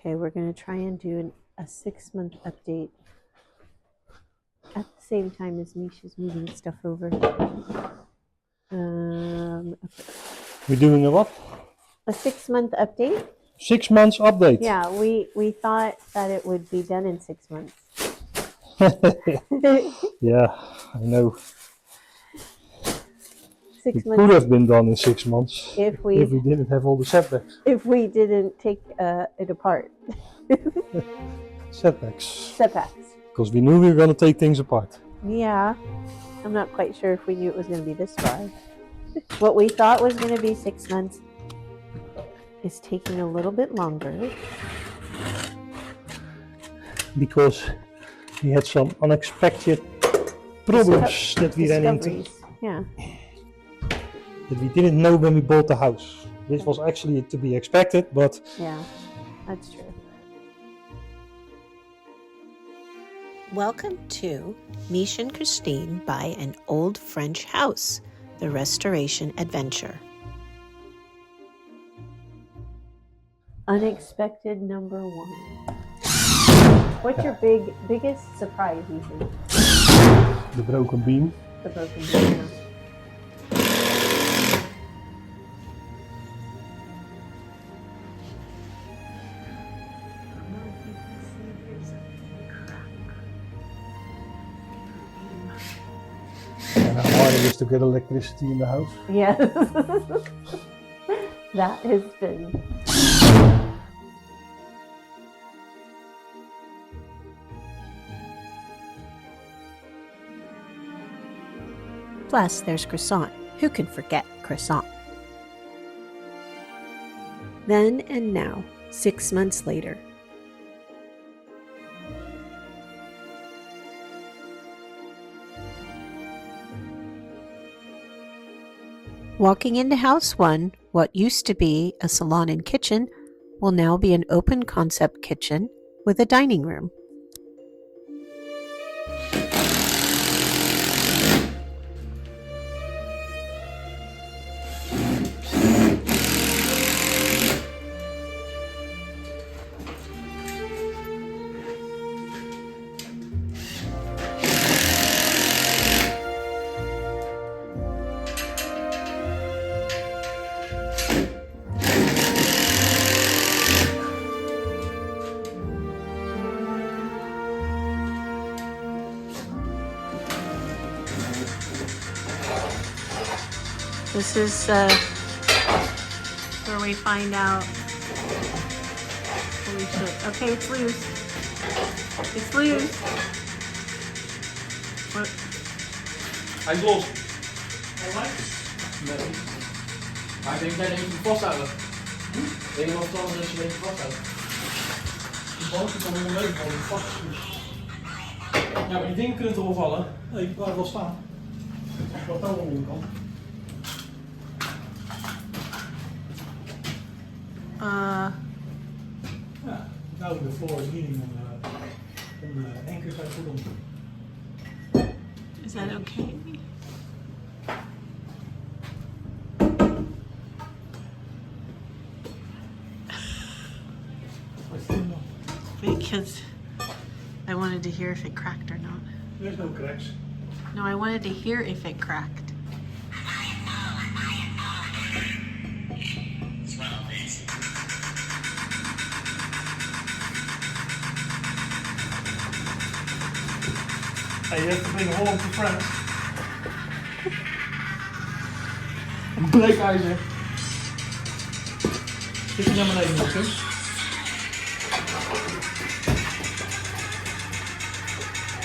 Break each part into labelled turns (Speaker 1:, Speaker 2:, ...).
Speaker 1: Okay, we're going to try and do a 6-month update at the same time as Misha's moving stuff over. Okay.
Speaker 2: We're doing a what?
Speaker 1: A 6-month update.
Speaker 2: 6 months update.
Speaker 1: Yeah, we thought that it would be done in 6 months.
Speaker 2: Yeah, I know.
Speaker 1: 6
Speaker 2: It
Speaker 1: months.
Speaker 2: could have been done in 6 months
Speaker 1: if we
Speaker 2: didn't have all the setbacks.
Speaker 1: If we didn't take it apart.
Speaker 2: Setbacks. Because we knew we were going to take things apart.
Speaker 1: Yeah, I'm not quite sure if we knew it was going to be this far. What we thought was going to be 6 months is taking a little bit longer.
Speaker 2: Because we had some unexpected problems that we ran into.
Speaker 1: Yeah.
Speaker 2: That we didn't know when we bought the house. This was actually to be expected, but...
Speaker 1: Yeah, that's true.
Speaker 3: Welcome to Misha and Christine buy an old French house, the restoration adventure.
Speaker 1: Unexpected number 1. What's your biggest surprise, you think?
Speaker 2: The broken beam.
Speaker 1: The broken beam, yeah.
Speaker 2: And how hard it is to get electricity in the house.
Speaker 1: Yes. That has been.
Speaker 3: Plus, there's croissant. Who can forget croissant? Then and now, 6 months later. Walking into House 1, what used to be a salon and kitchen will now be an open concept kitchen with a dining room. This is where we find out. Holy shit. Okay, it's loose. It's loose. What?
Speaker 4: Hij is los. Nee. Maar ik denk dat je even vasthouden. Ik denk wel verstandig dat je even vasthoudt. Die boot kan helemaal leuk worden, vastgeschroefd. Ja, maar die dingen kunnen toch wel vallen? Nee, ik laat wel staan. Als je wat touw omheen kan. Ja, nou de floor is heating om de anchors uit goed om.
Speaker 3: Is that okay? Because I wanted to hear if it cracked or not.
Speaker 4: There's no cracks.
Speaker 3: No, I wanted to hear if it cracked.
Speaker 4: Hey, you have to bring Holland to France. Een breekijzer. Zit je naar beneden nog, hè?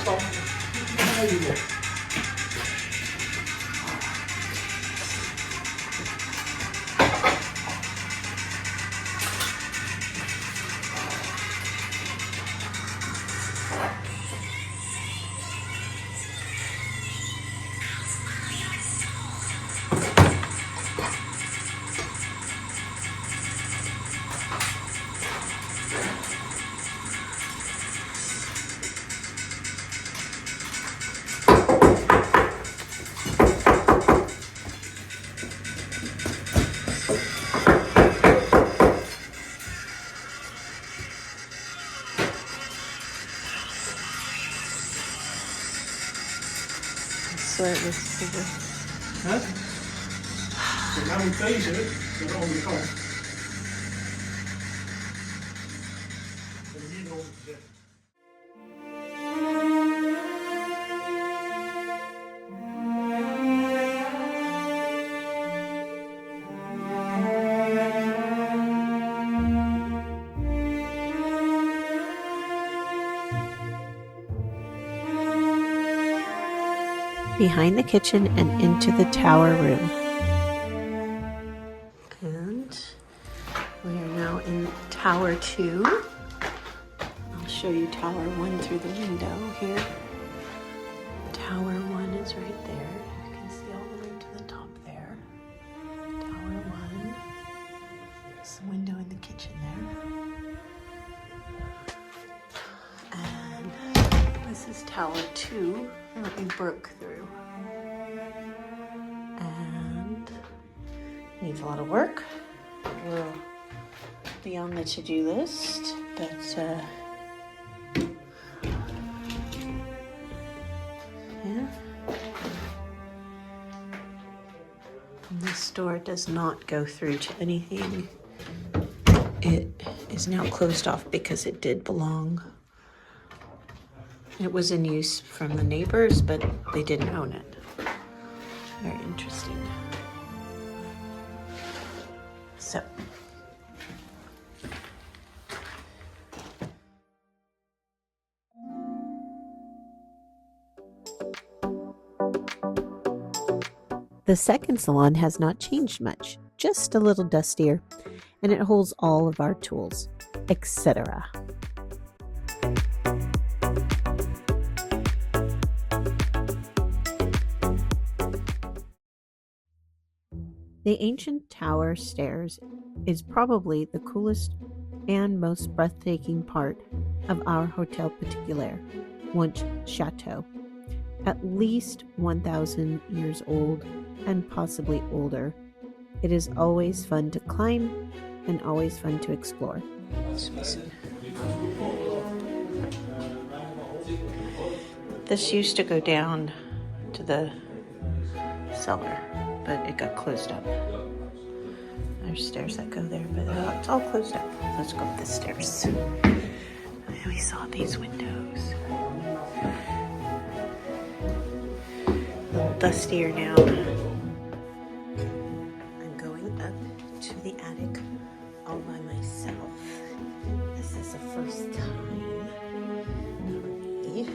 Speaker 4: Stap. Naar beneden.
Speaker 1: where it was bigger.
Speaker 4: Hè? Kijk, nou moet deze naar de andere kant. En hier eronder te zetten.
Speaker 3: Behind the kitchen and into the tower room. And we are now in Tower 2. I'll show you Tower 1 through the window here. Tower 1 is right there. You can see all the way to the top there. Tower 1. There's the window in the kitchen there. And this is Tower 2 that we broke through. And needs a lot of work. Will be on the to-do list, but yeah. And this door does not go through to anything. It is now closed off because it did belong. It was in use from the neighbors, but they didn't own it. Very interesting. So. The second salon has not changed much, just a little dustier, and it holds all of our tools, etc. The ancient tower stairs is probably the coolest and most breathtaking part of our Hotel Particulier, once chateau. At least 1,000 years old and possibly older. It is always fun to climb and always fun to explore. This used to go down to the cellar, but it got closed up. There's stairs that go there, but it's all closed up. Let's go up the stairs. And we saw these windows. A little dustier now. I'm going up to the attic all by myself. This is the first time for me.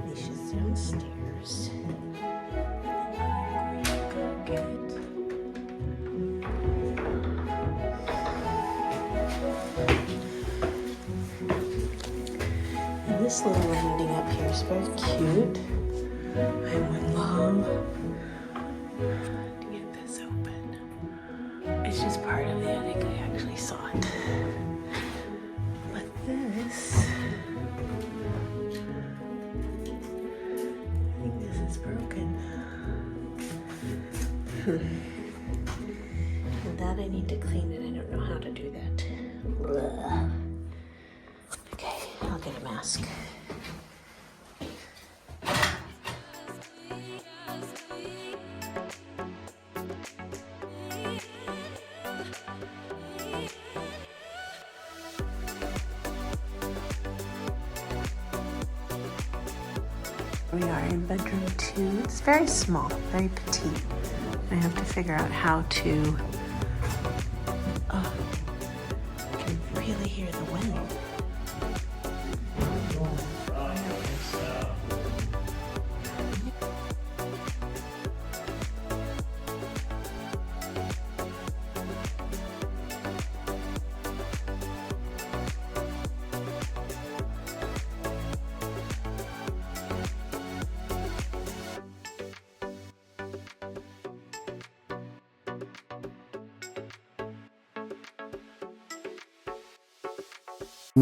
Speaker 3: Alicia's downstairs. I'm going to go get and this little landing up here is very cute. I would love to get this open. It's just part of the attic. I actually saw it. But this, I think this is broken. And that I need to clean it. I don't know how to do that. Blah. Okay, I'll get a mask. We are in bedroom 2. It's very small, very petite. I have to figure out how to. I can really hear the wind.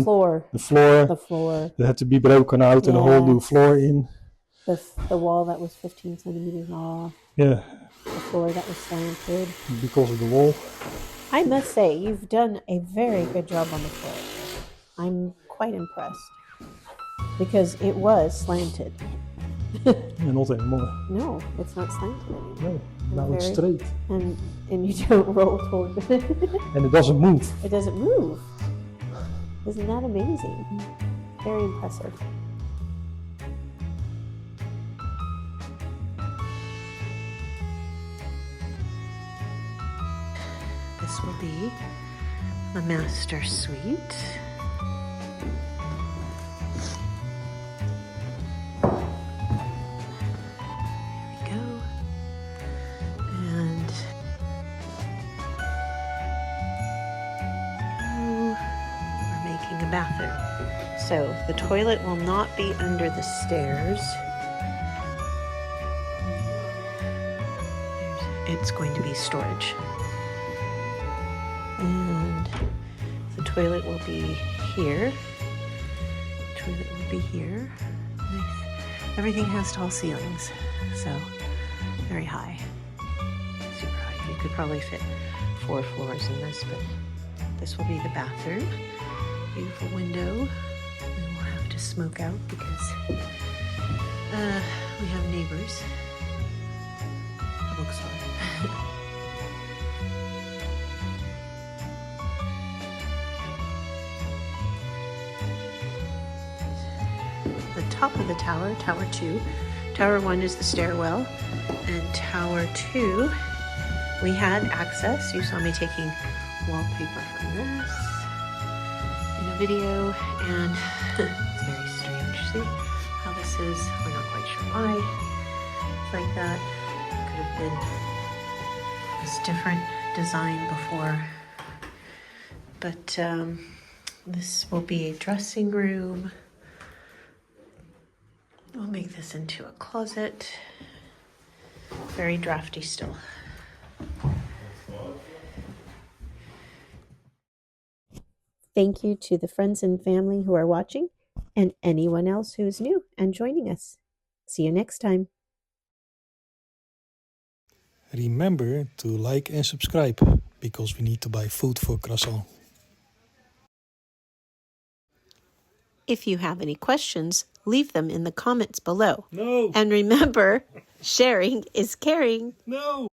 Speaker 1: Floor.
Speaker 2: The floor
Speaker 1: The floor.
Speaker 2: that had to be broken out and a whole new
Speaker 1: Yes.
Speaker 2: floor in.
Speaker 1: The wall that was 15 centimeters off.
Speaker 2: Yeah,
Speaker 1: The floor that was slanted.
Speaker 2: because of the wall.
Speaker 1: I must say, you've done a very good job on the floor. I'm quite impressed because it was slanted.
Speaker 2: Yeah, not anymore.
Speaker 1: No, it's not slanted anymore.
Speaker 2: No, now it's
Speaker 1: Very-
Speaker 2: straight.
Speaker 1: And you don't roll toward it.
Speaker 2: And it doesn't move.
Speaker 1: It doesn't move. Isn't that amazing? Very impressive.
Speaker 3: This will be the master suite. There we go. And we're making a bathroom. So the toilet will not be under the stairs. It's going to be storage. And the toilet will be here. Toilet will be here. Nice. Everything has tall ceilings, so very high. Super high. You could probably fit 4 floors in this, but this will be the bathroom. Beautiful window. We will have to smoke out because we have neighbors. Looks hard. The top of the tower, Tower 2. Tower 1 is the stairwell, and Tower 2, we had access. You saw me taking wallpaper from this in a video, and it's very strange. See how this is? We're not quite sure why it's like that. Could have been this different design before, but this will be a dressing room. We'll make this into a closet. Very drafty still.
Speaker 1: Thank you to the friends and family who are watching and anyone else who is new and joining us. See you next time.
Speaker 2: Remember to like and subscribe, because we need to buy food for Croissant.
Speaker 3: If you have any questions, leave them in the comments below.
Speaker 2: No!
Speaker 3: And remember, sharing is caring.
Speaker 2: No!